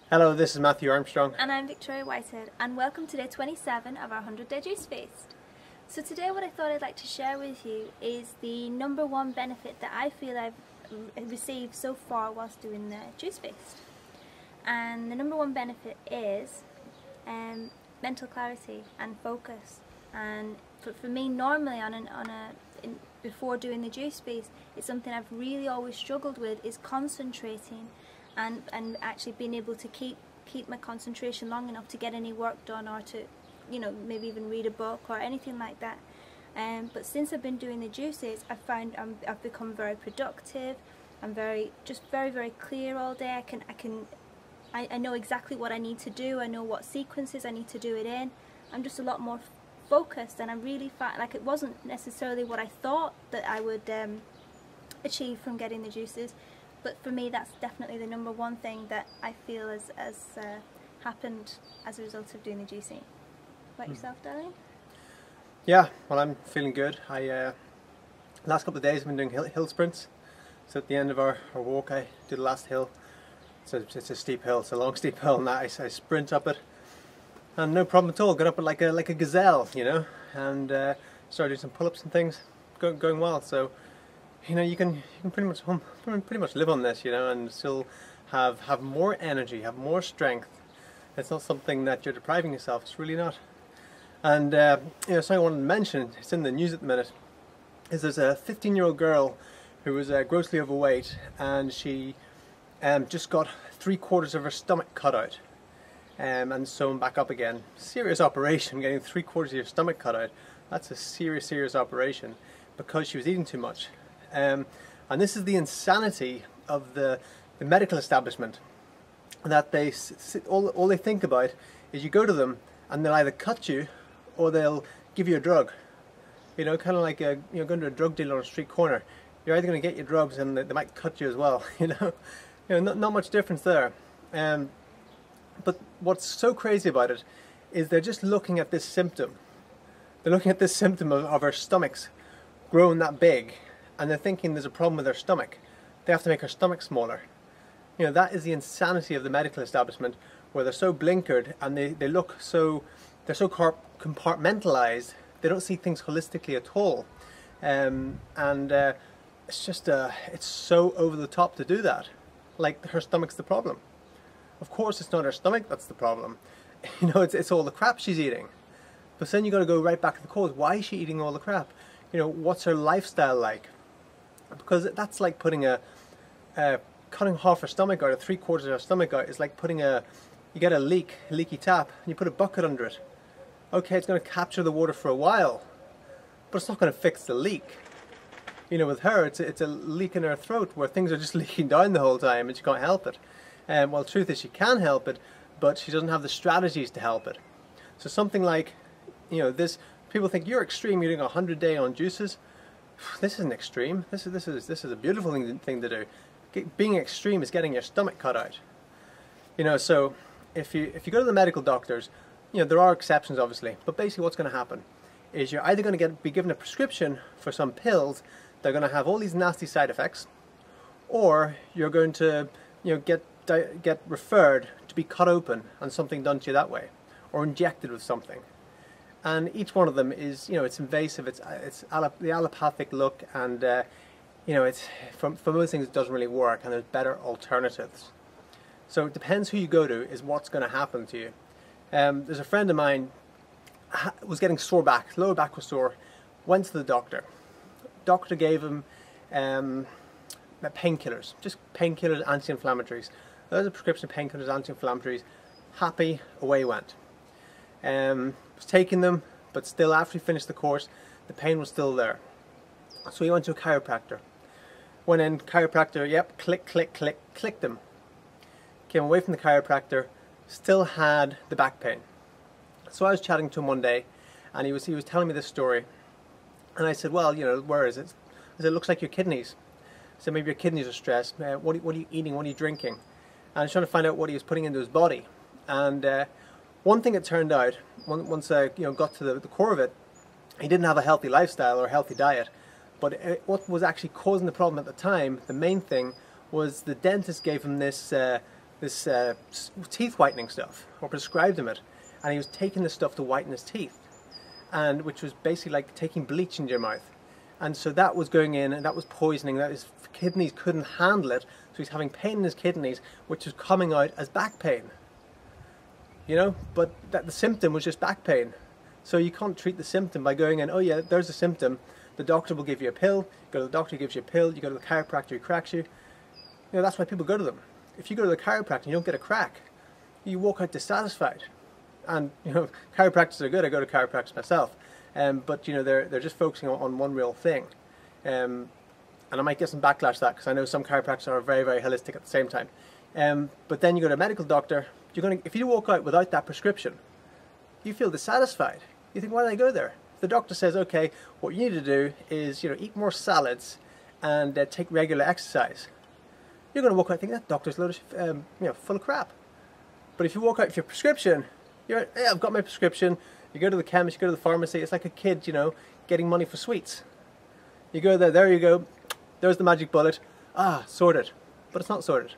Hello, this is Matthew Armstrong. And I'm Victoria Whitehead, and welcome to day 27 of our 100-day juice feast. So today what I thought I'd like to share with you is the number one benefit that I feel I've received so far whilst doing the juice feast. And the number one benefit is mental clarity and focus. And for me, normally before doing the juice feast, it's something I've really always struggled with, is concentrating and actually being able to keep my concentration long enough to get any work done, or to, you know, maybe even read a book or anything like that. But since I've been doing the juices, I've found I've become very productive. I'm very clear all day. I know exactly what I need to do. I know what sequences I need to do it in. I'm just a lot more focused, and I really felt like it wasn't necessarily what I thought that I would achieve from getting the juices. But for me, that's definitely the number one thing that I feel has happened as a result of doing the juicing. What about yourself, darling? Yeah, well, I'm feeling good. Last couple of days I've been doing hill sprints. So at the end of our walk, I do the last hill. So it's a steep hill, it's a long steep hill, and I sprint up it, and no problem at all. Got up it like a gazelle, you know, and started doing some pull-ups and things, going well. So, you know, you can pretty much live on this, you know, and still have more energy, have more strength. It's not something that you're depriving yourself. It's really not. And you know, something I wanted to mention, it's in the news at the minute, is there's a 15-year-old girl who was grossly overweight, and she just got 3/4 of her stomach cut out and sewn back up again. Serious operation, getting 3/4 of your stomach cut out. That's a serious operation, because she was eating too much. And this is the insanity of the medical establishment, that all they think about is you go to them and they'll either cut you or they'll give you a drug. You know, kind of like going to a drug dealer on a street corner. You're either going to get your drugs and they might cut you as well. You know, not much difference there. But what's so crazy about it is they're just looking at this symptom. They're looking at this symptom of her stomachs growing that big, and they're thinking there's a problem with her stomach. They have to make her stomach smaller. You know, that is the insanity of the medical establishment, where they're so blinkered, and they're so compartmentalized. They don't see things holistically at all. It's just it's so over the top to do that. Like, her stomach's the problem. Of course it's not her stomach that's the problem. You know, it's all the crap she's eating. But then you got to go right back to the cause. Why is she eating all the crap? You know, what's her lifestyle like? Because that's like putting cutting half her stomach out, or 3/4 of her stomach out, is like putting you get a leaky tap, and you put a bucket under it. Okay, it's going to capture the water for a while, but it's not going to fix the leak. You know, with her, it's a leak in her throat where things are just leaking down the whole time, and she can't help it. Well, the truth is she can help it, but she doesn't have the strategies to help it. So something like, you know, this, people think you're extreme, you're doing 100-day on juices. This isn't extreme. This is a beautiful thing to do. Being extreme is getting your stomach cut out. You know, so if you go to the medical doctors, you know, there are exceptions obviously, but basically what's going to happen is you're either going to be given a prescription for some pills that are going to have all these nasty side effects, or you're going to, you know, get referred to be cut open and something done to you that way, or injected with something. And each one of them is, you know, it's invasive, it's the allopathic look, and you know, it's for most things it doesn't really work, and there's better alternatives. So it depends who you go to is what's going to happen to you. There's a friend of mine was getting sore back, lower back was sore, went to the doctor. Doctor gave him painkillers, just painkillers, anti-inflammatories. Those are prescription painkillers, anti-inflammatories. Happy, away went. Was taking them, but still after he finished the course, the pain was still there. So he went to a chiropractor. Went in, chiropractor, yep, clicked him. Came away from the chiropractor, still had the back pain. So I was chatting to him one day, and he was telling me this story. And I said, well, you know, where is it? I said, it looks like your kidneys. I said, maybe your kidneys are stressed. What are you eating? What are you drinking? And I was trying to find out what he was putting into his body. And one thing it turned out, once I got to the core of it, he didn't have a healthy lifestyle or a healthy diet. But what was actually causing the problem at the time, the main thing, was the dentist gave him this this teeth whitening stuff, or prescribed him it, and he was taking this stuff to whiten his teeth, and which was basically like taking bleach into your mouth. And so that was going in, and that was poisoning, that his kidneys couldn't handle it, so he's having pain in his kidneys, which was coming out as back pain. You know, but that the symptom was just back pain. So you can't treat the symptom by going in, oh yeah, there's a symptom, the doctor will give you a pill, you go to the doctor, he gives you a pill, you go to the chiropractor, he cracks you. You know, that's why people go to them. If you go to the chiropractor and you don't get a crack, you walk out dissatisfied. And, you know, chiropractors are good, I go to chiropractors myself. But, you know, they're just focusing on one real thing. And I might get some backlash to that, because I know some chiropractors are very, very holistic at the same time. But then you go to a medical doctor, if you walk out without that prescription, you feel dissatisfied. You think, why did I go there? If the doctor says, okay, what you need to do is, you know, eat more salads and take regular exercise, you're going to walk out and think that doctor's load of, you know, full of crap. But if you walk out with your prescription, yeah, I've got my prescription. You go to the chemist, you go to the pharmacy. It's like a kid, you know, getting money for sweets. You go there you go. There's the magic bullet. Ah, sorted. But it's not sorted.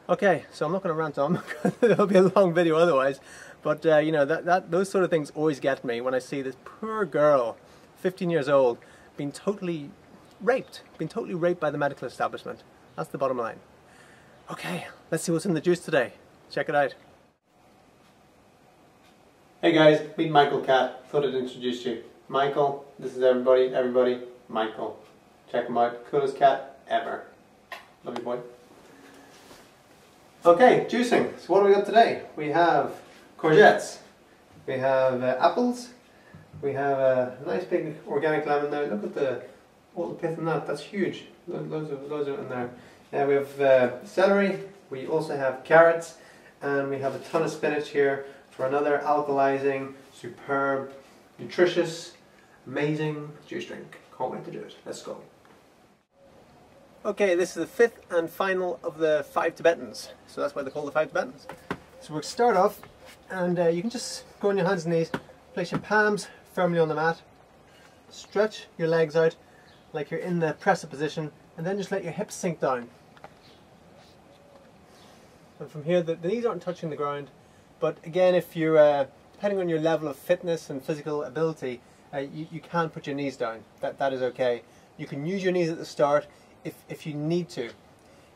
Okay, so I'm not going to rant on. It'll be a long video otherwise. But you know, those sort of things always get me when I see this poor girl, 15 years old, being totally raped by the medical establishment. That's the bottom line. Okay, let's see what's in the juice today. Check it out. Hey guys, meet Michael Cat. Thought I'd introduce you. Michael, this is everybody, Michael. Check him out. Coolest cat ever. Love you, boy. Okay, juicing. So what do we got today? We have courgettes. We have apples. We have a nice big organic lemon there. Look at all the pith in that. That's huge. Loads of it in there. We have celery. We also have carrots, and we have a ton of spinach here for another alkalizing, superb, nutritious, amazing juice drink. Can't wait to do it. Let's go. Okay, this is the fifth and final of the 5 Tibetans. So that's why they're called the 5 Tibetans. So we'll start off, and you can just go on your hands and knees, place your palms firmly on the mat, stretch your legs out like you're in the presser position, and then just let your hips sink down. And from here, the knees aren't touching the ground, but again, if you're, depending on your level of fitness and physical ability, you can put your knees down. That is okay. You can use your knees at the start if you need to.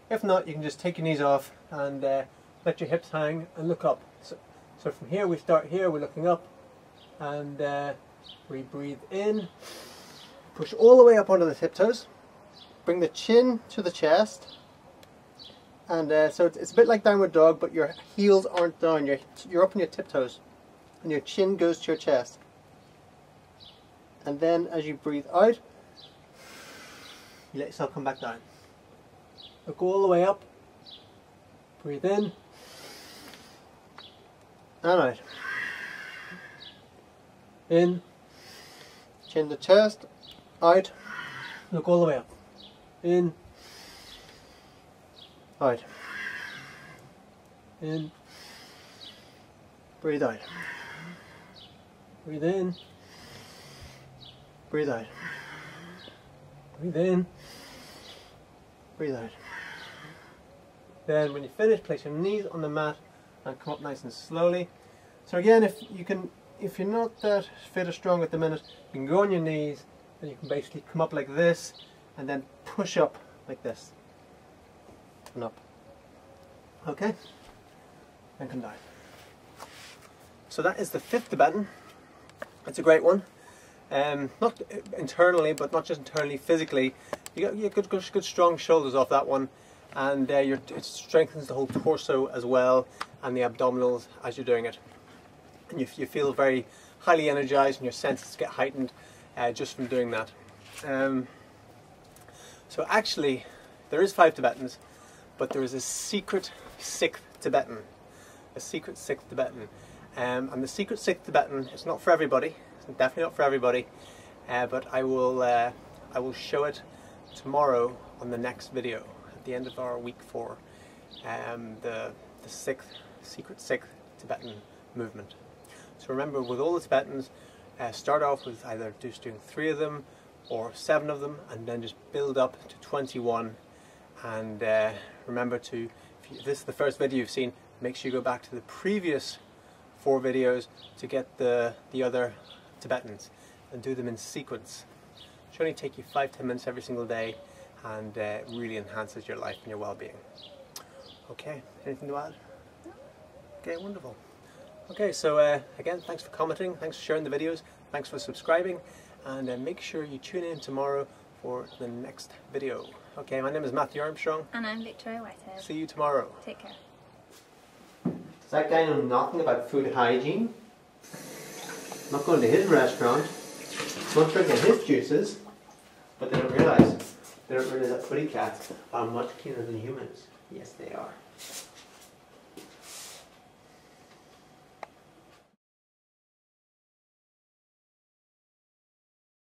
If not, you can just take your knees off and let your hips hang and look up. So from here, we start here, we're looking up, and we breathe in, push all the way up onto the tiptoes, bring the chin to the chest, and so it's a bit like downward dog, but your heels aren't down, you're up on your tiptoes, and your chin goes to your chest. And then as you breathe out, you let yourself come back down. So go all the way up, breathe in, and out. In, chin to chest, out, look all the way up. In, out. In, breathe out. Breathe in, breathe out. Breathe in, breathe out. Then when you finish, place your knees on the mat and come up nice and slowly. So again, if you're not that fit or strong at the minute, you can go on your knees and you can basically come up like this and then push up like this and up. Okay? And come down. So that is the 5th Tibetan. It's a great one. Not internally, but not just internally, physically. You get good strong shoulders off that one, and it strengthens the whole torso as well, and the abdominals as you're doing it. And you feel very highly energized, and your senses get heightened just from doing that. So actually, there is 5 Tibetans, but there is a secret 6th Tibetan. A secret 6th Tibetan. And the secret 6th Tibetan is not for everybody. It's definitely not for everybody. But I will show it tomorrow on the next video at the end of our week 4. The secret 6th Tibetan movement. So remember, with all the Tibetans, start off with either just doing 3 of them or 7 of them, and then just build up to 21. And remember to, if if this is the first video you've seen, make sure you go back to the previous 4 videos to get the other Tibetans and do them in sequence. It should only take you 5-10 minutes every single day, and really enhances your life and your well-being. Okay, anything to add? Okay, wonderful. Okay, so again, thanks for commenting, thanks for sharing the videos, thanks for subscribing, and make sure you tune in tomorrow for the next video. Okay, my name is Matthew Armstrong. And I'm Victoria Whitehead. See you tomorrow. Take care. Does that guy know nothing about food hygiene? Not going to his restaurant, not drinking his juices, but they don't realise that putty cats are much cleaner than humans. Yes, they are.